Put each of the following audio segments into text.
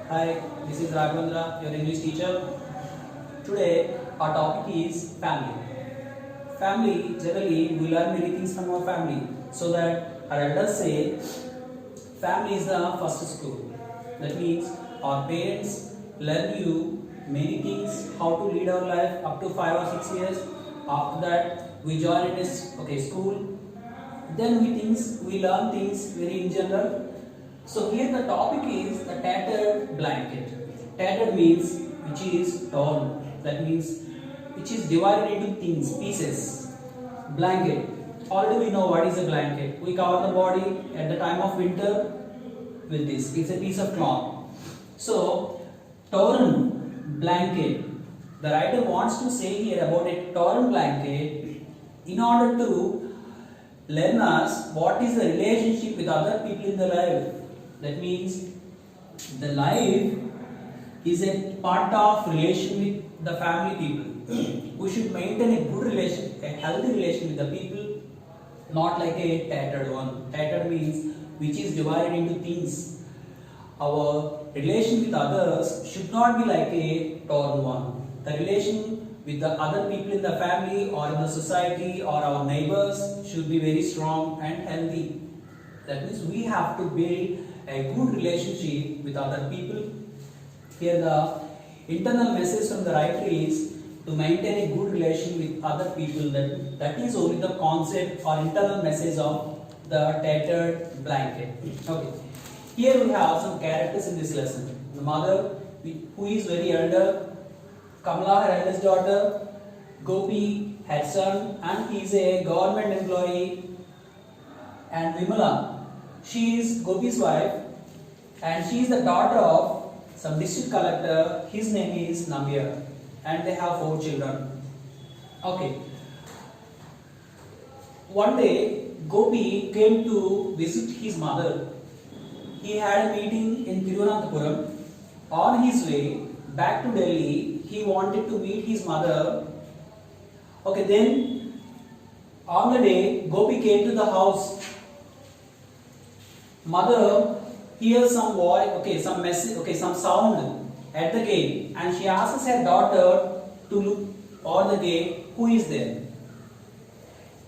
Hi, this is Raghavendra, your English teacher. Today our topic is family. Family, generally we learn many things from our family. So that our elders say family is the first school. That means our parents learn you many things, how to lead our life up to 5 or 6 years. After that we join in a school. Then we learn things very in general. So here the topic is the tattered blanket. Tattered means which is torn. That means which is divided into things, pieces. Blanket. Already we know what is a blanket. We cover the body at the time of winter with this. It's a piece of cloth. So torn blanket. The writer wants to say here about a torn blanket in order to learn us what is the relationship with other people in the life. That means the life is a part of relation with the family people. We should maintain a good relation, a healthy relation with the people, not like a tattered one. Tattered means which is divided into things. Our relation with others should not be like a torn one. The relation with the other people in the family or in the society or our neighbors should be very strong and healthy. That means we have to build a good relationship with other people. Here the internal message from the writer is to maintain a good relation with other people. That is only the concept or internal message of the tattered blanket. Okay. Here we have some characters in this lesson. The mother, who is very elder, Kamala, her eldest daughter, Gopi, her son, and he is a government employee, and Vimala, she is Gopi's wife, and she is the daughter of some district collector. His name is Nambiar, and they have 4 children. Okay. One day, Gopi came to visit his mother. He had a meeting in Thiruvananthapuram. On his way back to Delhi, he wanted to meet his mother. Okay, then on the day, Gopi came to the house. Mother hears some voice, some message, some sound at the gate, and she asks her daughter to look on the gate, who is there?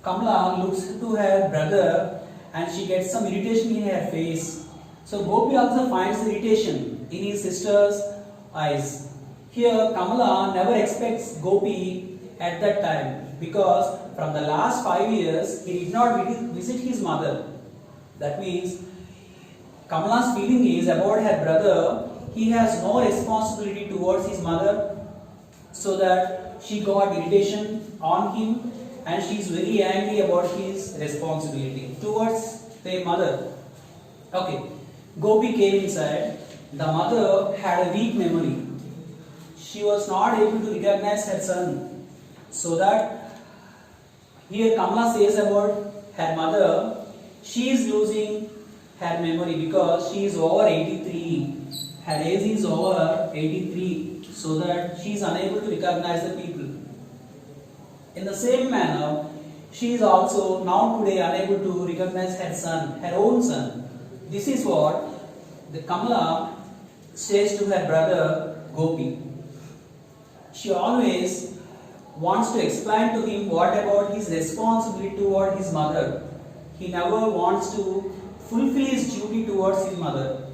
Kamala looks to her brother and she gets some irritation in her face. So Gopi also finds irritation in his sister's eyes. Here Kamala never expects Gopi at that time, because from the last 5 years he did not visit his mother. That means Kamala's feeling is about her brother. He has no responsibility towards his mother, so that she got irritation on him and she is very angry about his responsibility towards their mother. Okay, Gopi came inside. The mother had a weak memory. She was not able to recognize her son. So that here Kamala says about her mother, she is losing her memory because she is over 83. Her age is over 83, so that she is unable to recognize the people. In the same manner, she is also now today unable to recognize her son, her own son. This is what the Kamala says to her brother Gopi. She always wants to explain to him what about his responsibility toward his mother. He never wants to fulfill his duty towards his mother.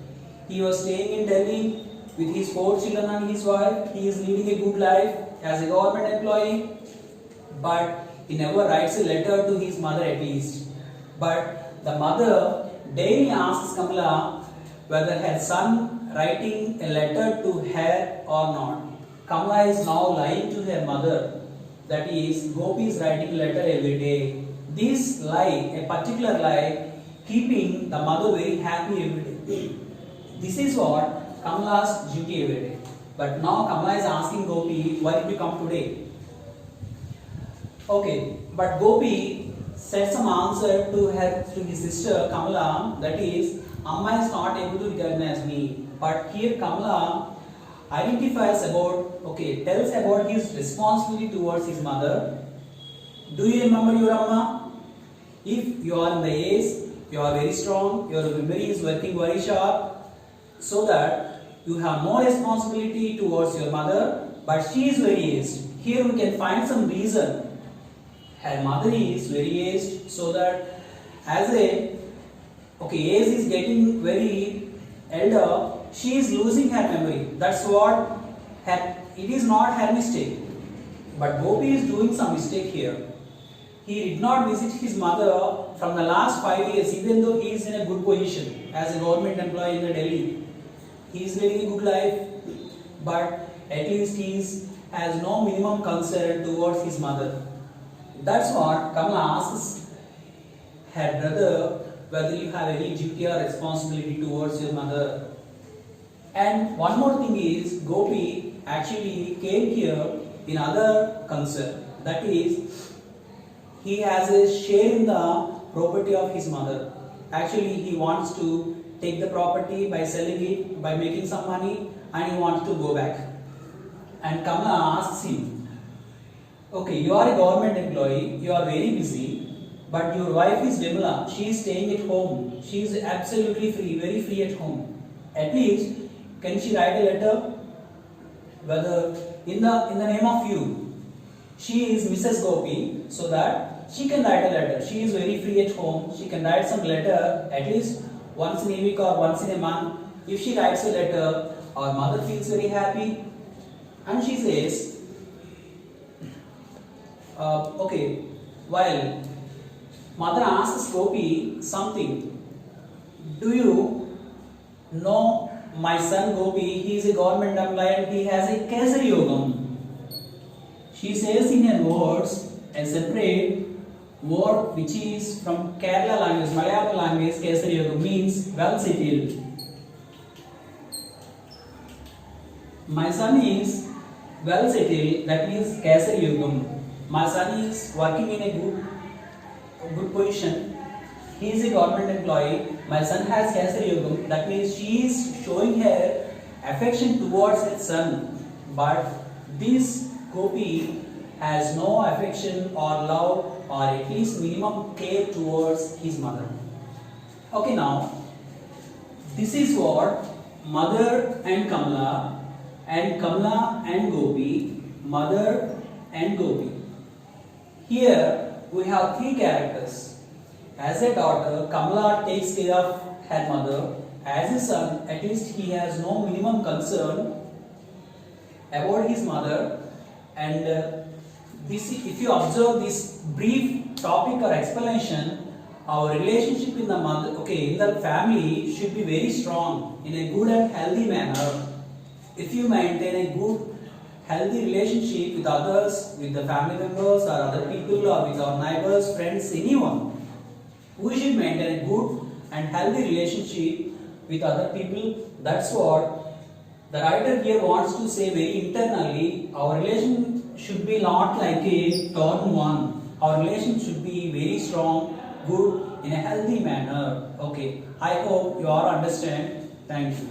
He was staying in Delhi with his 4 children and his wife. He is leading a good life as a government employee, but he never writes a letter to his mother at least. But the mother daily asks Kamala whether her son writing a letter to her or not. Kamala is now lying to her mother. That is, Gopi is writing a letter every day. This lie, a particular lie, keeping the mother very happy every day. This is what Kamala's duty every day. But now Kamala is asking Gopi, why did you come today? Okay, but Gopi said some answer to his sister Kamala, that is, Amma is not able to recognize me. But here Kamala tells about his responsibility towards his mother. Do you remember your Amma? If you are in the age, you are very strong, your memory is working very sharp, so that you have no responsibility towards your mother, but she is very aged. Here we can find some reason. Her mother is very aged, so that as a age is getting very elder, she is losing her memory. That's what it is not her mistake. But Gopi is doing some mistake here. He did not visit his mother from the last 5 years, even though he is in a good position as a government employee in the Delhi. He is living a good life, but at least has no minimum concern towards his mother. That's what Kamala asks her brother whether you have any duty or responsibility towards your mother. And one more thing is, Gopi actually came here in other concern. That is, he has a share in the property of his mother. Actually, he wants to take the property by selling it, by making some money, and he wants to go back. And Kamala asks him, okay, you are a government employee, you are very busy, but your wife is Vimala, she is staying at home, she is absolutely free, very free at home. At least, can she write a letter? Whether in the name of you, she is Mrs. Gopi, so that she can write a letter. She is very free at home, she can write some letter at least once in a week or once in a month. If she writes a letter, our mother feels very happy, and she says, okay, while mother asks Gopi something, do you know my son Gopi? He is a government employee and he has a Kesari Yogam. She says in her words a separate word which is from Kerala language, Malayalam language. Kesari Yogam means well settled. My son is well settled, that means Kesari Yogam. My son is working in a good position. He is a government employee. My son has Kesari Yogam. That means she is showing her affection towards her son. But this Gopi has no affection or love or at least minimum care towards his mother. Okay, now this is what mother and Kamala and Gopi, mother and Gopi. Here we have three characters. As a daughter, Kamala takes care of her mother. As a son, at least he has no minimum concern about his mother. And if you observe this brief topic or explanation, our relationship in the family should be very strong in a good and healthy manner. If you maintain a good, healthy relationship with others, with the family members or other people or with our neighbors, friends, anyone, we should maintain a good and healthy relationship with other people. That's what the writer here wants to say very internally. Our relation should be not like a turn one. Our relation should be very strong, good, in a healthy manner. Okay, I hope you all understand. Thank you.